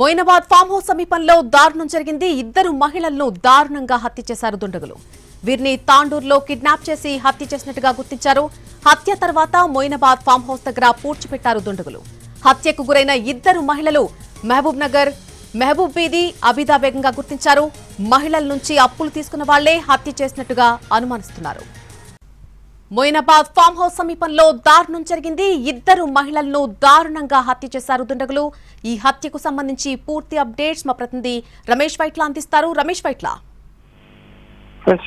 Moinabad farm house సమీపంలో దారుణం జరిగింది. ఇద్దరు మహిళలను దారుణంగా హత్య చేశారు దుండగులు. వీరిని తాండూరులో కిడ్నాప్ చేసి హత్య చేసినట్టుగా గుర్తించారు. హత్య తర్వాత మొయినాబాద్ ఫామ్ హౌస్ దగ్గర పూడ్చిపెట్టారు దుండగులు. హత్యకు గురైన ఇద్దరు మహిళలు మహబూబ్ నగర్, మహబూబ్ బీది, అబిదా బేగంగా గుర్తించారు. మహిళల నుంచి అప్పులు తీసుకున్న వాళ్లే హత్య చేసినట్టుగా అనుమానిస్తున్నారు. మొయినాబాద్ ఫామ్ హౌస్ సమీపంలో దారుణం జరిగింది. ఇద్దరు మహిళలను దారుణంగా హత్య చేశారు దుండగులు. ఈ హత్యకు సంబంధించి పూర్తి అప్డేట్స్ మా ప్రతినిధి రమేష్ వైట్ల అందిస్తారు. రమేష్ వైట్ల,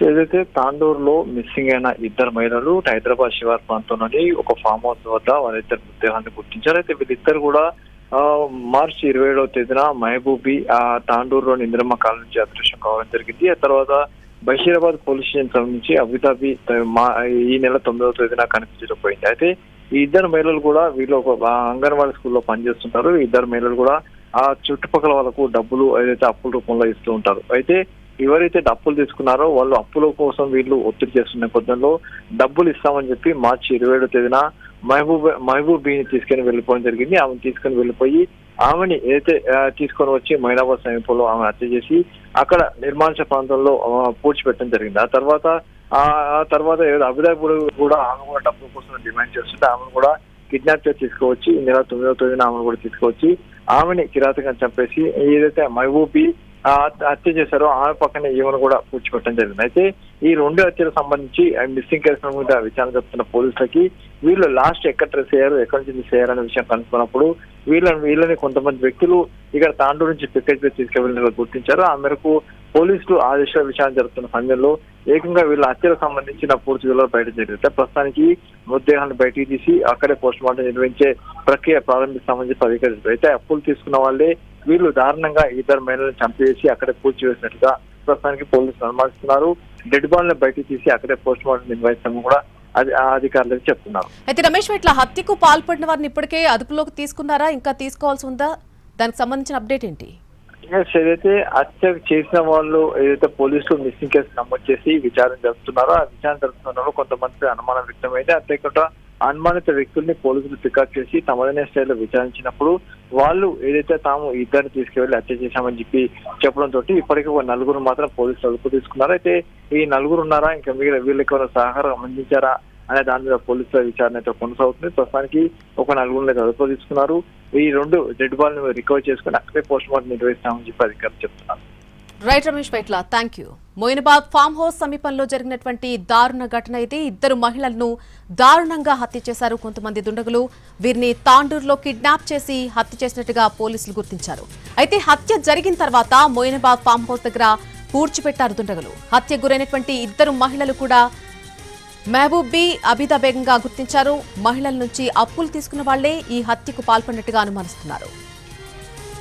ఏదైతే తాండూరులో మిస్సింగ్ అయిన ఇద్దరు మహిళలు హైదరాబాద్ శివార్ ప్రాంతం నుండి ఒక ఫామ్ హౌస్ వద్ద వాళ్ళిద్దరు మృతదేహాన్ని గుర్తించారు. అయితే వీళ్ళిద్దరు కూడా మార్చి 27వ తేదీన మహబూబీ తాండూరులోని ఇందిరమ్మ కాలనీ నుంచి అదృశ్యం కావడం జరిగింది. ఆ తర్వాత బషీరాబాద్ పోలీస్ స్టేషన్ సంబంధించి అబుదాబి ఈ నెల 9వ తేదీన కనిపించకపోయింది. అయితే ఈ ఇద్దరు మహిళలు కూడా వీళ్ళు ఒక అంగన్వాడీ స్కూల్లో పనిచేస్తుంటారు. ఈ ఇద్దరు మహిళలు కూడా ఆ చుట్టుపక్కల వాళ్ళకు డబ్బులు ఏదైతే అప్పుల రూపంలో ఇస్తూ ఉంటారు. అయితే ఎవరైతే అప్పులు తీసుకున్నారో వాళ్ళు అప్పుల కోసం వీళ్ళు ఒత్తిడి చేస్తున్న నేపథ్యంలో డబ్బులు ఇస్తామని చెప్పి మార్చి 27వ తేదీన మహబూబ్ బీని తీసుకుని వెళ్ళిపోవడం జరిగింది. ఆమెను తీసుకుని వెళ్ళిపోయి ఆమెని ఏదైతే తీసుకొని వచ్చి మొయినాబాద్ సమీపంలో ఆమె హత్య చేసి అక్కడ నిర్మానుష ప్రాంతంలో పూడ్చిపెట్టడం జరిగింది. ఆ తర్వాత అబుదాబి కూడా ఆమె కూడా డబ్బుల కోసం డిమాండ్ చేస్తుంటే ఆమెను కూడా కిడ్నాప్ చేసి తీసుకువచ్చి ఈ నెల 9వ తేదీన ఆమెను కూడా తీసుకువచ్చి ఆమెని కిరాతకంగా చంపేసి ఏదైతే మహబూబీ హత్య చేశారో ఆమె పక్కనే ఈమెను కూడా పూడ్చిపెట్టడం జరిగింది. అయితే ఈ రెండు హత్యలకు సంబంధించి మిస్సింగ్ కేసు మీద విచారణ జరుపుతున్న పోలీసులకి వీళ్ళు లాస్ట్ ఎక్కడ ట్రేస్ అయ్యారు, ఎక్కడి నుంచి మిస్ అయ్యారు అనే విషయం కనుక్కున్నప్పుడు వీళ్ళని కొంతమంది వ్యక్తులు ఇక్కడ తాండూరు నుంచి పికెట్ తీసుకెళ్లినట్లు గుర్తించారు. ఆ మేరకు పోలీసులు ఆ దిశలో విచారణ జరుపుతున్న సమయంలో ఏకంగా వీళ్ళ హత్యలకు సంబంధించిన పూర్తి వివరాలు బయట జరిగితే ప్రస్తుతానికి మృతదేహాన్ని బయటికి తీసి అక్కడే పోస్ట్ మార్టం నిర్వహించే ప్రక్రియ ప్రారంభిస్తామని చెప్పి అధికారులు అయితే అప్పులు తీసుకున్న వాళ్ళే వీళ్ళు దారుణంగా ఇద్దరు మహిళలను చంపేసి అక్కడే పూడ్చివేసినట్టుగా ప్రస్తుతానికి పోలీసులు అనుమానిస్తున్నారు. డెడ్ బాల్ ని బయటికి తీసి అక్కడే పోస్ట్ మార్టం నిర్వహిస్తామని కూడా అధికారులకు చెప్తున్నారు. అయితే రమేష్ ఇట్లా హత్యకు పాల్పడిన వారిని ఇప్పటికే అదుపులోకి తీసుకున్నారా, ఇంకా తీసుకోవాల్సి ఉందా? దానికి సంబంధించిన అప్డేట్ ఏంటి? ఏదైతే హత్య చేసిన వాళ్ళు ఏదైతే పోలీసులు మిస్సింగ్ కేసు నమోదు చేసి విచారణ జరుపుతున్నారో ఆ విచారణ జరుపుతున్నారో కొంతమంది అనుమానం వ్యక్తమైతే అంతేకాకుండా అనుమానిత వ్యక్తుల్ని పోలీసులు పికప్ చేసి తమదైన స్థాయిలో విచారించినప్పుడు వాళ్ళు ఏదైతే తాము ఇద్దరిని తీసుకువెళ్లి హత్య చేశామని చెప్పి చెప్పడంతో ఇప్పటికీ ఒక నలుగురు మాత్రం పోలీసులు అదుపు తీసుకున్నారు. అయితే ఈ నలుగురు ఉన్నారా, ఇంకా వీళ్ళకి ఎవరైనా సహకారం అందించారా అనే దాని మీద పోలీసుల విచారణ అయితే కొనసాగుతుంది. ప్రస్తుతానికి ఒక నలుగురిని అదుపు తీసుకున్నారు. ఈ రెండు డెడ్ బాల్ ని రికవర్ చేసుకుని అక్కడే పోస్ట్ మార్టం నిర్వహిస్తామని చెప్పి అధికారులు చెప్తున్నారు. Right Ramesh Vaitla, thank you. Moinabad farm house సమీపంలో జరిగినటువంటి దారుణ ఘటన అయితే ఇద్దరు మహిళలను దారుణంగా హత్య చేశారు కొంతమంది దుండగులు. వీరిని తాండూరులో కిడ్నాప్ చేసి హత్య చేసినట్టుగా పోలీసులు గుర్తించారు. అయితే హత్య జరిగిన తర్వాత మొయినాబాద్ ఫామ్ హౌస్ దగ్గర పూడ్చిపెట్టారు దుండగులు. హత్య గురైనటువంటి ఇద్దరు మహిళలు కూడా మహబూబ్ బీ, అబిదా బేగంగా గుర్తించారు. మహిళల నుంచి అప్పులు తీసుకున్న వాళ్లే ఈ హత్యకు పాల్పడినట్టుగా అనుమానిస్తున్నారు.